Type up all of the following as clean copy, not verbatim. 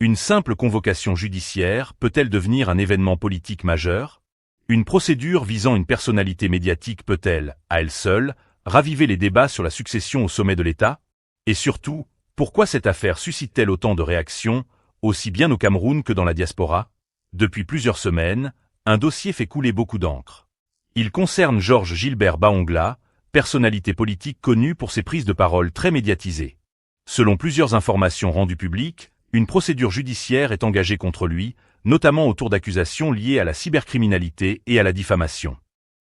Une simple convocation judiciaire peut-elle devenir un événement politique majeur? Une procédure visant une personnalité médiatique peut-elle, à elle seule, raviver les débats sur la succession au sommet de l'État? Et surtout, pourquoi cette affaire suscite-t-elle autant de réactions, aussi bien au Cameroun que dans la diaspora? Depuis plusieurs semaines, un dossier fait couler beaucoup d'encre. Il concerne Georges Gilbert Baongla, personnalité politique connue pour ses prises de parole très médiatisées. Selon plusieurs informations rendues publiques, une procédure judiciaire est engagée contre lui, notamment autour d'accusations liées à la cybercriminalité et à la diffamation.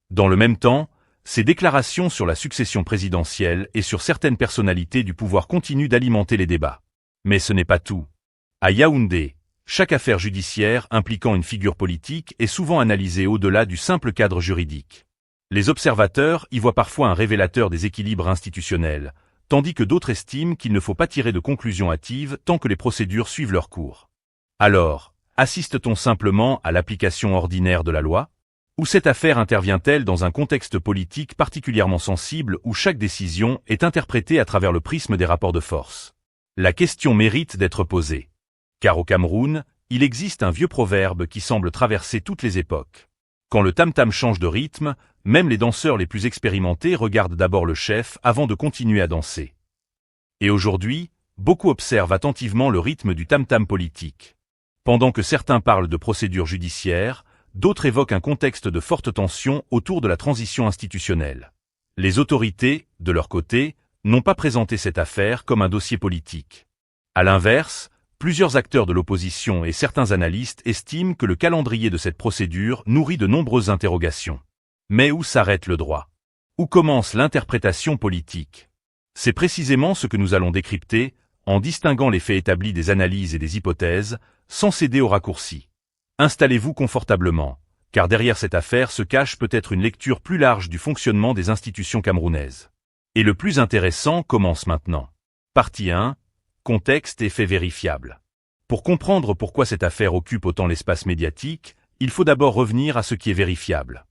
Dans le même temps, ses déclarations sur la succession présidentielle et sur certaines personnalités du pouvoir continuent d'alimenter les débats. Mais ce n'est pas tout. À Yaoundé, chaque affaire judiciaire impliquant une figure politique est souvent analysée au-delà du simple cadre juridique. Les observateurs y voient parfois un révélateur des équilibres institutionnels, tandis que d'autres estiment qu'il ne faut pas tirer de conclusions hâtives tant que les procédures suivent leur cours. Alors, assiste-t-on simplement à l'application ordinaire de la loi? Ou cette affaire intervient-elle dans un contexte politique particulièrement sensible où chaque décision est interprétée à travers le prisme des rapports de force? La question mérite d'être posée. Car au Cameroun, il existe un vieux proverbe qui semble traverser toutes les époques. Quand le tam-tam change de rythme, même les danseurs les plus expérimentés regardent d'abord le chef avant de continuer à danser. Et aujourd'hui, beaucoup observent attentivement le rythme du tam-tam politique. Pendant que certains parlent de procédures judiciaires, d'autres évoquent un contexte de forte tension autour de la transition institutionnelle. Les autorités, de leur côté, n'ont pas présenté cette affaire comme un dossier politique. À l'inverse, plusieurs acteurs de l'opposition et certains analystes estiment que le calendrier de cette procédure nourrit de nombreuses interrogations. Mais où s'arrête le droit? Où commence l'interprétation politique? C'est précisément ce que nous allons décrypter, en distinguant les faits établis des analyses et des hypothèses, sans céder aux raccourcis. Installez-vous confortablement, car derrière cette affaire se cache peut-être une lecture plus large du fonctionnement des institutions camerounaises. Et le plus intéressant commence maintenant. Partie 1. Contexte et faits vérifiables. Pour comprendre pourquoi cette affaire occupe autant l'espace médiatique, il faut d'abord revenir à ce qui est vérifiable.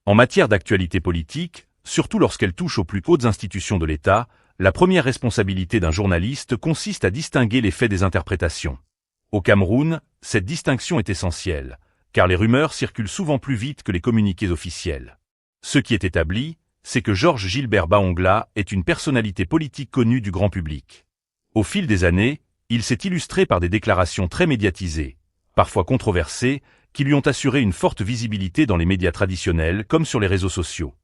En matière d'actualité politique, surtout lorsqu'elle touche aux plus hautes institutions de l'État, la première responsabilité d'un journaliste consiste à distinguer les faits des interprétations. Au Cameroun, cette distinction est essentielle, car les rumeurs circulent souvent plus vite que les communiqués officiels. Ce qui est établi, c'est que Georges Gilbert Baongla est une personnalité politique connue du grand public. Au fil des années, il s'est illustré par des déclarations très médiatisées, parfois controversées, qui lui ont assuré une forte visibilité dans les médias traditionnels comme sur les réseaux sociaux.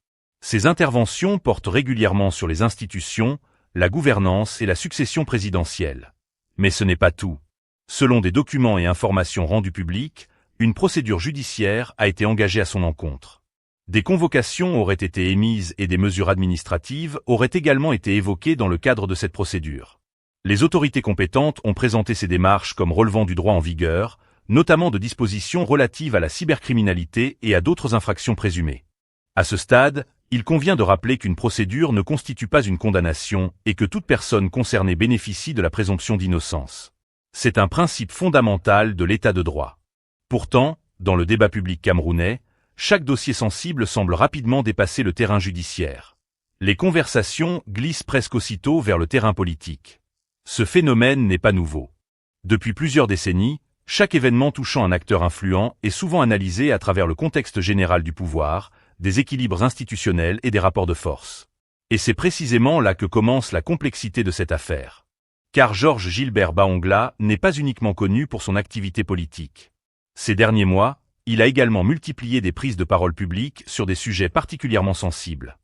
Ses interventions portent régulièrement sur les institutions, la gouvernance et la succession présidentielle. Mais ce n'est pas tout. Selon des documents et informations rendus publics, une procédure judiciaire a été engagée à son encontre. Des convocations auraient été émises et des mesures administratives auraient également été évoquées dans le cadre de cette procédure. Les autorités compétentes ont présenté ces démarches comme relevant du droit en vigueur, notamment de dispositions relatives à la cybercriminalité et à d'autres infractions présumées. À ce stade, il convient de rappeler qu'une procédure ne constitue pas une condamnation et que toute personne concernée bénéficie de la présomption d'innocence. C'est un principe fondamental de l'état de droit. Pourtant, dans le débat public camerounais, chaque dossier sensible semble rapidement dépasser le terrain judiciaire. Les conversations glissent presque aussitôt vers le terrain politique. Ce phénomène n'est pas nouveau. Depuis plusieurs décennies, chaque événement touchant un acteur influent est souvent analysé à travers le contexte général du pouvoir, des équilibres institutionnels et des rapports de force. Et c'est précisément là que commence la complexité de cette affaire. Car Georges Gilbert Baongla n'est pas uniquement connu pour son activité politique. Ces derniers mois, il a également multiplié des prises de parole publiques sur des sujets particulièrement sensibles.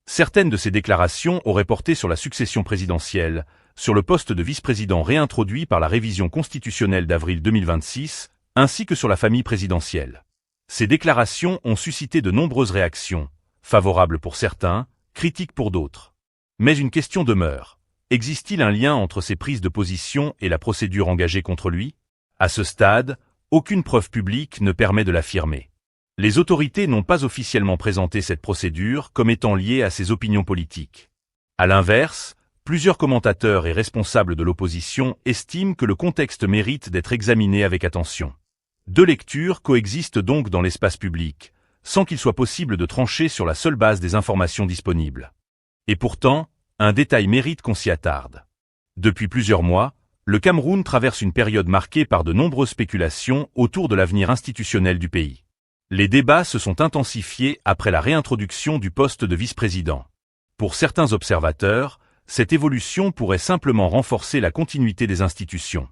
Certaines de ses déclarations auraient porté sur la succession présidentielle, sur le poste de vice-président réintroduit par la révision constitutionnelle d'avril 2026, ainsi que sur la famille présidentielle. Ces déclarations ont suscité de nombreuses réactions, favorables pour certains, critiques pour d'autres. Mais une question demeure. Existe-t-il un lien entre ces prises de position et la procédure engagée contre lui? À ce stade, aucune preuve publique ne permet de l'affirmer. Les autorités n'ont pas officiellement présenté cette procédure comme étant liée à ses opinions politiques. À l'inverse, plusieurs commentateurs et responsables de l'opposition estiment que le contexte mérite d'être examiné avec attention. Deux lectures coexistent donc dans l'espace public, sans qu'il soit possible de trancher sur la seule base des informations disponibles. Et pourtant, un détail mérite qu'on s'y attarde. Depuis plusieurs mois, Le Cameroun traverse une période marquée par de nombreuses spéculations autour de l'avenir institutionnel du pays. Les débats se sont intensifiés après la réintroduction du poste de vice-président. Pour certains observateurs, cette évolution pourrait simplement renforcer la continuité des institutions.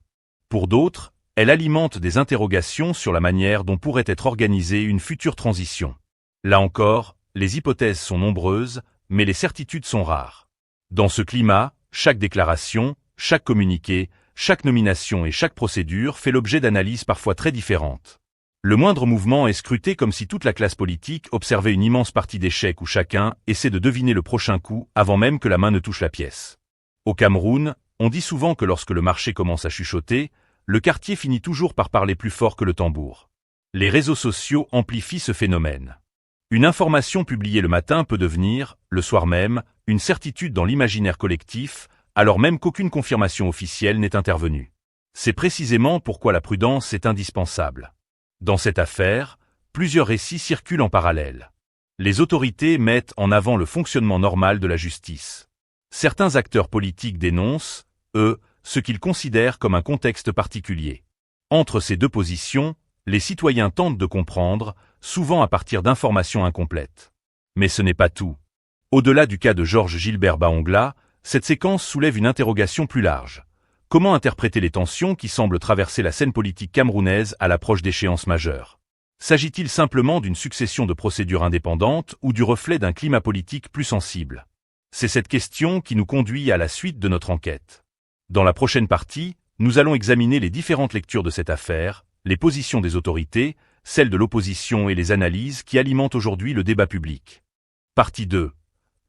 Pour d'autres, elle alimente des interrogations sur la manière dont pourrait être organisée une future transition. Là encore, les hypothèses sont nombreuses, mais les certitudes sont rares. Dans ce climat, chaque déclaration, chaque communiqué, chaque nomination et chaque procédure fait l'objet d'analyses parfois très différentes. Le moindre mouvement est scruté comme si toute la classe politique observait une immense partie d'échecs où chacun essaie de deviner le prochain coup avant même que la main ne touche la pièce. Au Cameroun, on dit souvent que lorsque le marché commence à chuchoter, le quartier finit toujours par parler plus fort que le tambour. Les réseaux sociaux amplifient ce phénomène. Une information publiée le matin peut devenir, le soir même, une certitude dans l'imaginaire collectif, alors même qu'aucune confirmation officielle n'est intervenue. C'est précisément pourquoi la prudence est indispensable. Dans cette affaire, plusieurs récits circulent en parallèle. Les autorités mettent en avant le fonctionnement normal de la justice. Certains acteurs politiques dénoncent, eux, ce qu'ils considèrent comme un contexte particulier. Entre ces deux positions, les citoyens tentent de comprendre, souvent à partir d'informations incomplètes. Mais ce n'est pas tout. Au-delà du cas de Georges Gilbert Baongla, cette séquence soulève une interrogation plus large. Comment interpréter les tensions qui semblent traverser la scène politique camerounaise à l'approche d'échéances majeures? S'agit-il simplement d'une succession de procédures indépendantes ou du reflet d'un climat politique plus sensible? C'est cette question qui nous conduit à la suite de notre enquête. Dans la prochaine partie, nous allons examiner les différentes lectures de cette affaire, les positions des autorités, celles de l'opposition et les analyses qui alimentent aujourd'hui le débat public. Partie 2.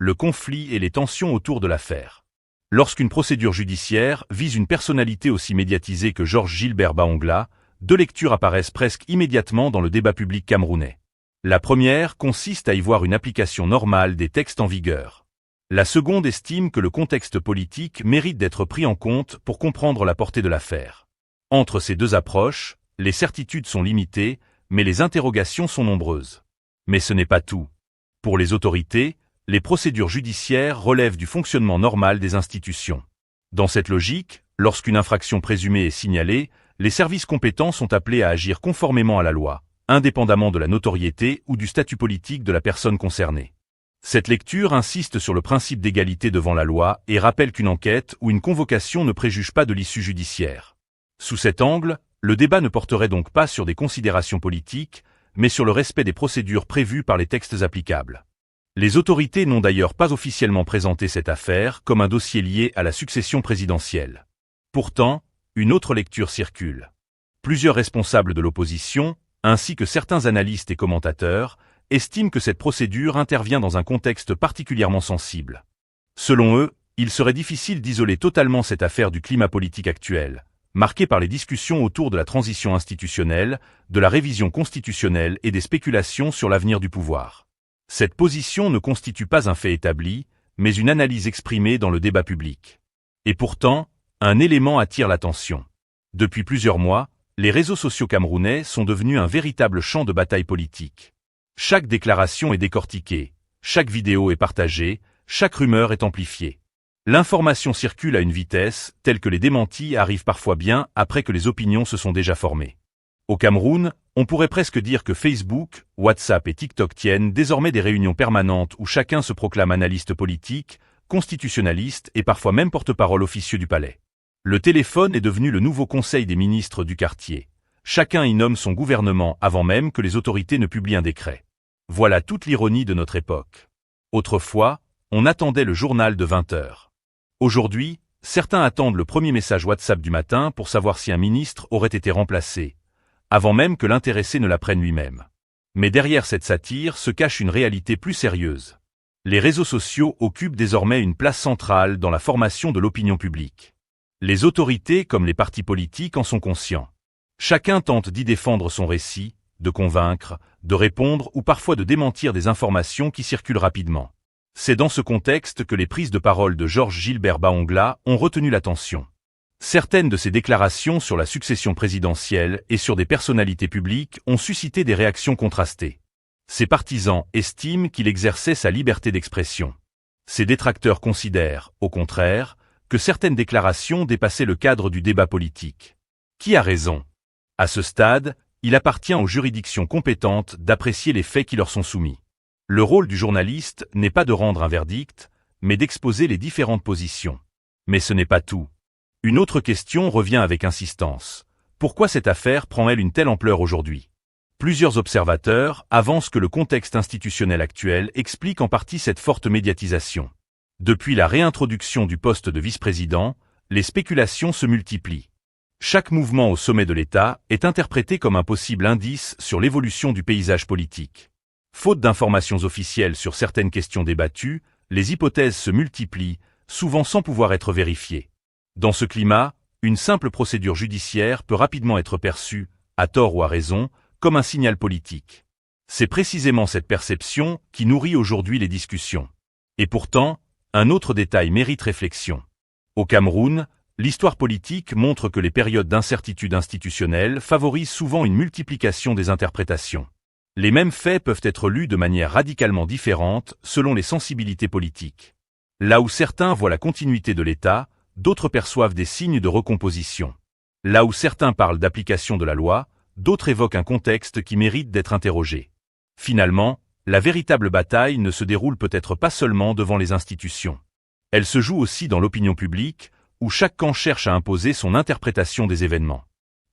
Le conflit et les tensions autour de l'affaire. Lorsqu'une procédure judiciaire vise une personnalité aussi médiatisée que Georges Gilbert Baongla, deux lectures apparaissent presque immédiatement dans le débat public camerounais. La première consiste à y voir une application normale des textes en vigueur. La seconde estime que le contexte politique mérite d'être pris en compte pour comprendre la portée de l'affaire. Entre ces deux approches, les certitudes sont limitées, mais les interrogations sont nombreuses. Mais ce n'est pas tout. Pour les autorités, les procédures judiciaires relèvent du fonctionnement normal des institutions. Dans cette logique, lorsqu'une infraction présumée est signalée, les services compétents sont appelés à agir conformément à la loi, indépendamment de la notoriété ou du statut politique de la personne concernée. Cette lecture insiste sur le principe d'égalité devant la loi et rappelle qu'une enquête ou une convocation ne préjuge pas de l'issue judiciaire. Sous cet angle, le débat ne porterait donc pas sur des considérations politiques, mais sur le respect des procédures prévues par les textes applicables. Les autorités n'ont d'ailleurs pas officiellement présenté cette affaire comme un dossier lié à la succession présidentielle. Pourtant, une autre lecture circule. Plusieurs responsables de l'opposition, ainsi que certains analystes et commentateurs, estiment que cette procédure intervient dans un contexte particulièrement sensible. Selon eux, il serait difficile d'isoler totalement cette affaire du climat politique actuel, marqué par les discussions autour de la transition institutionnelle, de la révision constitutionnelle et des spéculations sur l'avenir du pouvoir. Cette position ne constitue pas un fait établi, mais une analyse exprimée dans le débat public. Et pourtant, un élément attire l'attention. Depuis plusieurs mois, les réseaux sociaux camerounais sont devenus un véritable champ de bataille politique. Chaque déclaration est décortiquée, chaque vidéo est partagée, chaque rumeur est amplifiée. L'information circule à une vitesse telle que les démentis arrivent parfois bien après que les opinions se sont déjà formées. Au Cameroun, on pourrait presque dire que Facebook, WhatsApp et TikTok tiennent désormais des réunions permanentes où chacun se proclame analyste politique, constitutionnaliste et parfois même porte-parole officieux du palais. Le téléphone est devenu le nouveau conseil des ministres du quartier. Chacun y nomme son gouvernement avant même que les autorités ne publient un décret. Voilà toute l'ironie de notre époque. Autrefois, on attendait le journal de 20 heures. Aujourd'hui, certains attendent le premier message WhatsApp du matin pour savoir si un ministre aurait été remplacé, avant même que l'intéressé ne l'apprenne lui-même. Mais derrière cette satire se cache une réalité plus sérieuse. Les réseaux sociaux occupent désormais une place centrale dans la formation de l'opinion publique. Les autorités comme les partis politiques en sont conscients. Chacun tente d'y défendre son récit, de convaincre, de répondre ou parfois de démentir des informations qui circulent rapidement. C'est dans ce contexte que les prises de parole de Georges Gilbert Baongla ont retenu l'attention. Certaines de ses déclarations sur la succession présidentielle et sur des personnalités publiques ont suscité des réactions contrastées. Ses partisans estiment qu'il exerçait sa liberté d'expression. Ses détracteurs considèrent, au contraire, que certaines déclarations dépassaient le cadre du débat politique. Qui a raison? À ce stade, il appartient aux juridictions compétentes d'apprécier les faits qui leur sont soumis. Le rôle du journaliste n'est pas de rendre un verdict, mais d'exposer les différentes positions. Mais ce n'est pas tout. Une autre question revient avec insistance. Pourquoi cette affaire prend-elle une telle ampleur aujourd'hui? Plusieurs observateurs avancent que le contexte institutionnel actuel explique en partie cette forte médiatisation. Depuis la réintroduction du poste de vice-président, les spéculations se multiplient. Chaque mouvement au sommet de l'État est interprété comme un possible indice sur l'évolution du paysage politique. Faute d'informations officielles sur certaines questions débattues, les hypothèses se multiplient, souvent sans pouvoir être vérifiées. Dans ce climat, une simple procédure judiciaire peut rapidement être perçue, à tort ou à raison, comme un signal politique. C'est précisément cette perception qui nourrit aujourd'hui les discussions. Et pourtant, un autre détail mérite réflexion. Au Cameroun, l'histoire politique montre que les périodes d'incertitude institutionnelle favorisent souvent une multiplication des interprétations. Les mêmes faits peuvent être lus de manière radicalement différente selon les sensibilités politiques. Là où certains voient la continuité de l'État, d'autres perçoivent des signes de recomposition. Là où certains parlent d'application de la loi, d'autres évoquent un contexte qui mérite d'être interrogé. Finalement, la véritable bataille ne se déroule peut-être pas seulement devant les institutions. Elle se joue aussi dans l'opinion publique, où chaque camp cherche à imposer son interprétation des événements.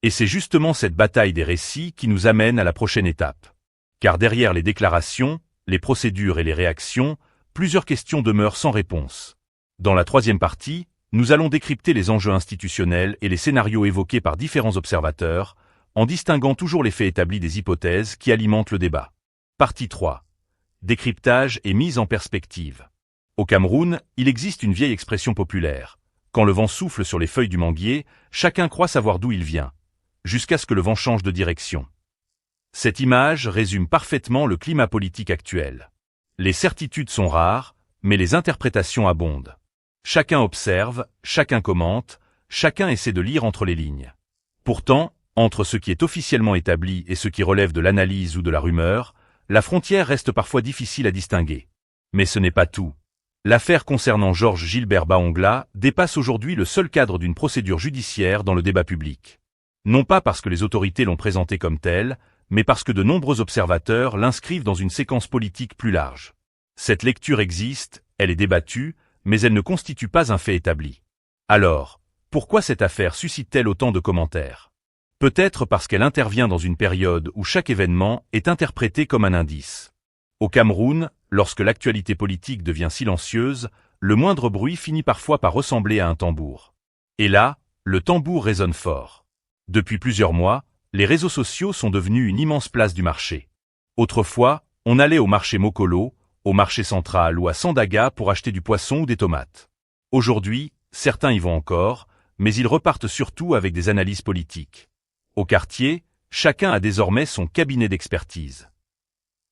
Et c'est justement cette bataille des récits qui nous amène à la prochaine étape. Car derrière les déclarations, les procédures et les réactions, plusieurs questions demeurent sans réponse. Dans la troisième partie, nous allons décrypter les enjeux institutionnels et les scénarios évoqués par différents observateurs, en distinguant toujours les faits établis des hypothèses qui alimentent le débat. Partie 3. Décryptage et mise en perspective. Au Cameroun, il existe une vieille expression populaire. Quand le vent souffle sur les feuilles du manguier, chacun croit savoir d'où il vient, jusqu'à ce que le vent change de direction. Cette image résume parfaitement le climat politique actuel. Les certitudes sont rares, mais les interprétations abondent. Chacun observe, chacun commente, chacun essaie de lire entre les lignes. Pourtant, entre ce qui est officiellement établi et ce qui relève de l'analyse ou de la rumeur, la frontière reste parfois difficile à distinguer. Mais ce n'est pas tout. L'affaire concernant Georges Gilbert Baongla dépasse aujourd'hui le seul cadre d'une procédure judiciaire dans le débat public. Non pas parce que les autorités l'ont présenté comme tel, mais parce que de nombreux observateurs l'inscrivent dans une séquence politique plus large. Cette lecture existe, elle est débattue, mais elle ne constitue pas un fait établi. Alors, pourquoi cette affaire suscite-t-elle autant de commentaires? Peut-être parce qu'elle intervient dans une période où chaque événement est interprété comme un indice. Au Cameroun, lorsque l'actualité politique devient silencieuse, le moindre bruit finit parfois par ressembler à un tambour. Et là, le tambour résonne fort. Depuis plusieurs mois, les réseaux sociaux sont devenus une immense place du marché. Autrefois, on allait au marché Mokolo, au marché central ou à Sandaga pour acheter du poisson ou des tomates. Aujourd'hui, certains y vont encore, mais ils repartent surtout avec des analyses politiques. Au quartier, chacun a désormais son cabinet d'expertise.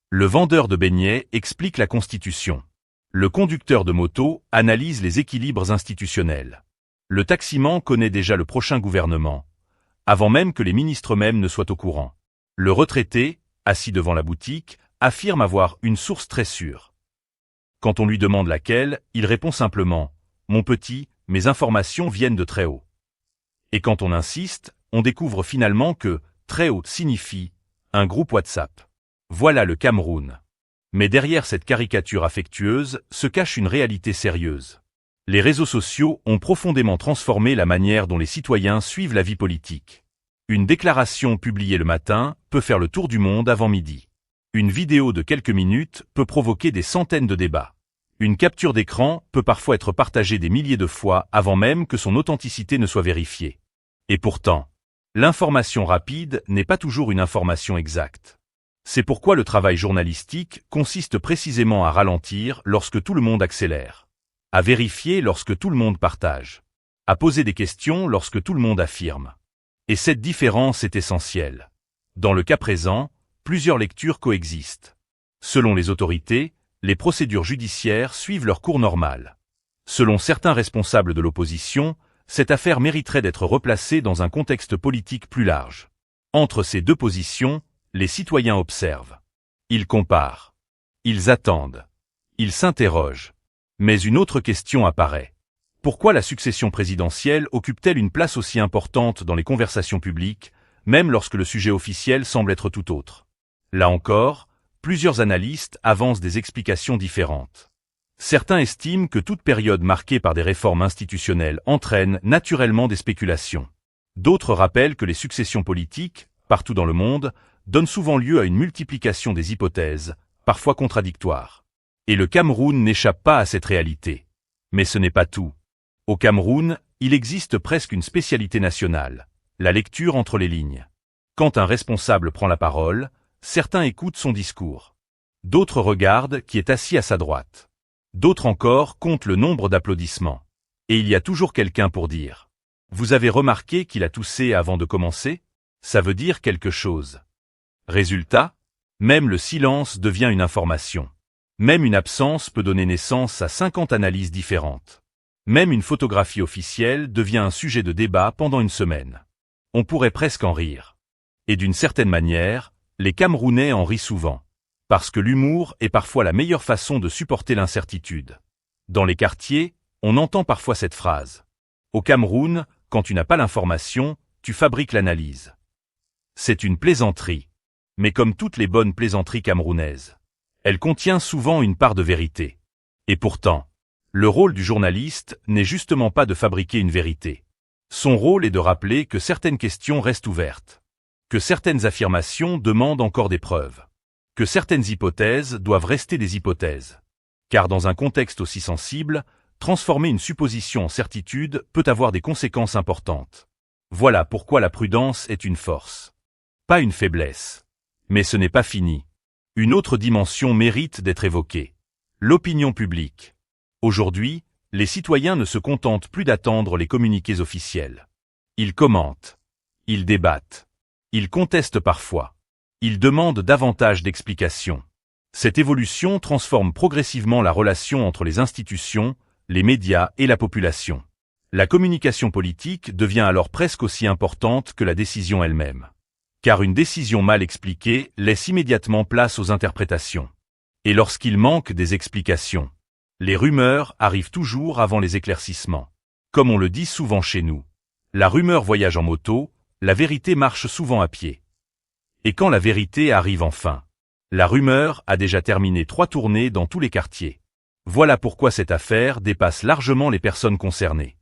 Le vendeur de beignets explique la Constitution. Le conducteur de moto analyse les équilibres institutionnels. Le taximan connaît déjà le prochain gouvernement, avant même que les ministres eux-mêmes ne soient au courant. Le retraité, assis devant la boutique, affirme avoir une source très sûre. Quand on lui demande laquelle, il répond simplement « Mon petit, mes informations viennent de très haut ». Et quand on insiste, on découvre finalement que « très haut » signifie un groupe WhatsApp. Voilà le Cameroun. Mais derrière cette caricature affectueuse se cache une réalité sérieuse. Les réseaux sociaux ont profondément transformé la manière dont les citoyens suivent la vie politique. Une déclaration publiée le matin peut faire le tour du monde avant midi. Une vidéo de quelques minutes peut provoquer des centaines de débats. Une capture d'écran peut parfois être partagée des milliers de fois avant même que son authenticité ne soit vérifiée. Et pourtant, l'information rapide n'est pas toujours une information exacte. C'est pourquoi le travail journalistique consiste précisément à ralentir lorsque tout le monde accélère, à vérifier lorsque tout le monde partage, à poser des questions lorsque tout le monde affirme. Et cette différence est essentielle. Dans le cas présent, plusieurs lectures coexistent. Selon les autorités, les procédures judiciaires suivent leur cours normal. Selon certains responsables de l'opposition, cette affaire mériterait d'être replacée dans un contexte politique plus large. Entre ces deux positions, les citoyens observent. Ils comparent. Ils attendent. Ils s'interrogent. Mais une autre question apparaît. Pourquoi la succession présidentielle occupe-t-elle une place aussi importante dans les conversations publiques, même lorsque le sujet officiel semble être tout autre? Là encore, plusieurs analystes avancent des explications différentes. Certains estiment que toute période marquée par des réformes institutionnelles entraîne naturellement des spéculations. D'autres rappellent que les successions politiques, partout dans le monde, donnent souvent lieu à une multiplication des hypothèses, parfois contradictoires. Et le Cameroun n'échappe pas à cette réalité. Mais ce n'est pas tout. Au Cameroun, il existe presque une spécialité nationale, la lecture entre les lignes. Quand un responsable prend la parole, certains écoutent son discours. D'autres regardent qui est assis à sa droite. D'autres encore comptent le nombre d'applaudissements. Et il y a toujours quelqu'un pour dire. Vous avez remarqué qu'il a toussé avant de commencer? Ça veut dire quelque chose. Résultat, même le silence devient une information. Même une absence peut donner naissance à 50 analyses différentes. Même une photographie officielle devient un sujet de débat pendant une semaine. On pourrait presque en rire. Et d'une certaine manière, les Camerounais en rient souvent. Parce que l'humour est parfois la meilleure façon de supporter l'incertitude. Dans les quartiers, on entend parfois cette phrase. Au Cameroun, quand tu n'as pas l'information, tu fabriques l'analyse. C'est une plaisanterie. Mais comme toutes les bonnes plaisanteries camerounaises, elle contient souvent une part de vérité. Et pourtant, le rôle du journaliste n'est justement pas de fabriquer une vérité. Son rôle est de rappeler que certaines questions restent ouvertes, que certaines affirmations demandent encore des preuves, que certaines hypothèses doivent rester des hypothèses. Car dans un contexte aussi sensible, transformer une supposition en certitude peut avoir des conséquences importantes. Voilà pourquoi la prudence est une force. Pas une faiblesse. Mais ce n'est pas fini. Une autre dimension mérite d'être évoquée. L'opinion publique. Aujourd'hui, les citoyens ne se contentent plus d'attendre les communiqués officiels. Ils commentent. Ils débattent. Ils contestent parfois. Ils demandent davantage d'explications. Cette évolution transforme progressivement la relation entre les institutions, les médias et la population. La communication politique devient alors presque aussi importante que la décision elle-même. Car une décision mal expliquée laisse immédiatement place aux interprétations. Et lorsqu'il manque des explications, les rumeurs arrivent toujours avant les éclaircissements. Comme on le dit souvent chez nous, la rumeur voyage en moto, la vérité marche souvent à pied. Et quand la vérité arrive enfin, la rumeur a déjà terminé 3 tournées dans tous les quartiers. Voilà pourquoi cette affaire dépasse largement les personnes concernées.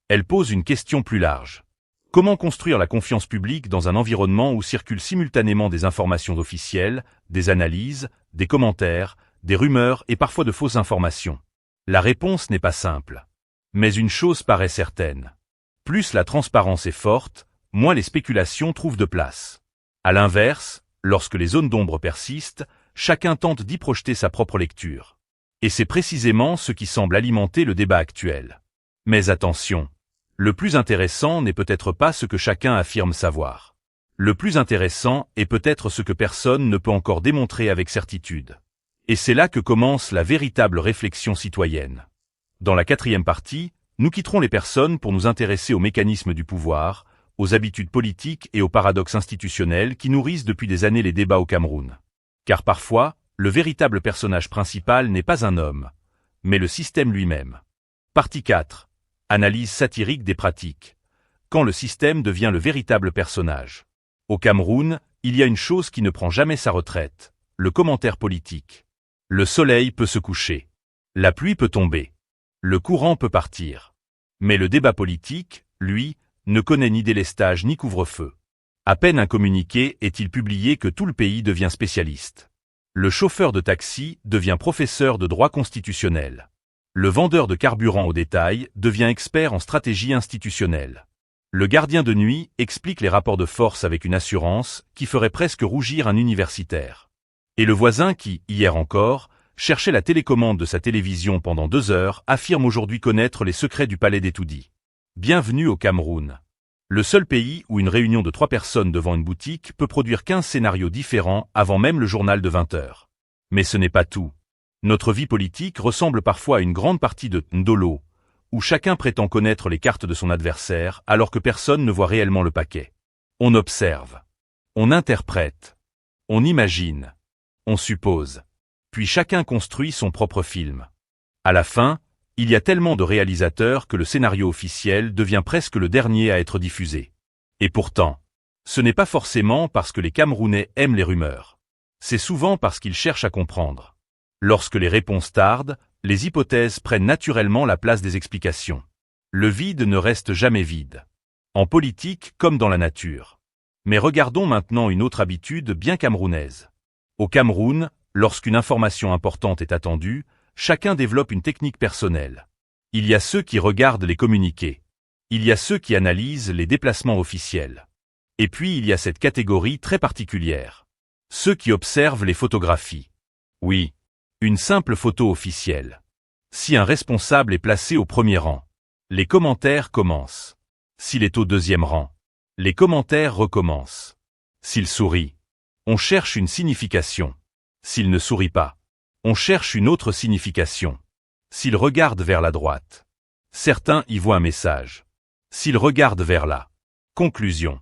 Elle pose une question plus large. Comment construire la confiance publique dans un environnement où circulent simultanément des informations officielles, des analyses, des commentaires, des rumeurs et parfois de fausses informations? La réponse n'est pas simple. Mais une chose paraît certaine. Plus la transparence est forte, moins les spéculations trouvent de place. À l'inverse, lorsque les zones d'ombre persistent, chacun tente d'y projeter sa propre lecture. Et c'est précisément ce qui semble alimenter le débat actuel. Mais attention, le plus intéressant n'est peut-être pas ce que chacun affirme savoir. Le plus intéressant est peut-être ce que personne ne peut encore démontrer avec certitude. Et c'est là que commence la véritable réflexion citoyenne. Dans la 4e partie, nous quitterons les personnes pour nous intéresser aux mécanismes du pouvoir, aux habitudes politiques et aux paradoxes institutionnels qui nourrissent depuis des années les débats au Cameroun. Car parfois, le véritable personnage principal n'est pas un homme, mais le système lui-même. Partie 4. Analyse satirique des pratiques. Quand le système devient le véritable personnage. Au Cameroun, il y a une chose qui ne prend jamais sa retraite, le commentaire politique. Le soleil peut se coucher. La pluie peut tomber. Le courant peut partir. Mais le débat politique, lui, ne connaît ni délestage ni couvre-feu. À peine un communiqué est-il publié que tout le pays devient spécialiste. Le chauffeur de taxi devient professeur de droit constitutionnel. Le vendeur de carburant au détail devient expert en stratégie institutionnelle. Le gardien de nuit explique les rapports de force avec une assurance qui ferait presque rougir un universitaire. Et le voisin qui, hier encore, cherchait la télécommande de sa télévision pendant 2 heures affirme aujourd'hui connaître les secrets du palais d'Etoudi. Bienvenue au Cameroun. Le seul pays où une réunion de 3 personnes devant une boutique peut produire 15 scénarios différents avant même le journal de 20 heures. Mais ce n'est pas tout. Notre vie politique ressemble parfois à une grande partie de Ndolo, où chacun prétend connaître les cartes de son adversaire alors que personne ne voit réellement le paquet. On observe. On interprète. On imagine. On suppose. Puis chacun construit son propre film. À la fin, Il y a tellement de réalisateurs que le scénario officiel devient presque le dernier à être diffusé. Et pourtant, ce n'est pas forcément parce que les Camerounais aiment les rumeurs. C'est souvent parce qu'ils cherchent à comprendre. Lorsque les réponses tardent, les hypothèses prennent naturellement la place des explications. Le vide ne reste jamais vide. En politique comme dans la nature. Mais regardons maintenant une autre habitude bien camerounaise. Au Cameroun, lorsqu'une information importante est attendue, chacun développe une technique personnelle. Il y a ceux qui regardent les communiqués. Il y a ceux qui analysent les déplacements officiels. Et puis il y a cette catégorie très particulière. Ceux qui observent les photographies. Oui, une simple photo officielle. Si un responsable est placé au premier rang, les commentaires commencent. S'il est au deuxième rang, les commentaires recommencent. S'il sourit, on cherche une signification. S'il ne sourit pas, on cherche une autre signification. S'il regarde vers la droite, certains y voient un message. S'il regarde vers là. Conclusion.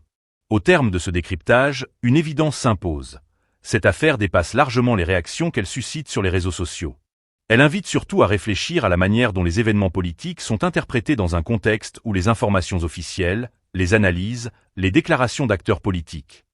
Au terme de ce décryptage, une évidence s'impose. Cette affaire dépasse largement les réactions qu'elle suscite sur les réseaux sociaux. Elle invite surtout à réfléchir à la manière dont les événements politiques sont interprétés dans un contexte où les informations officielles, les analyses, les déclarations d'acteurs politiques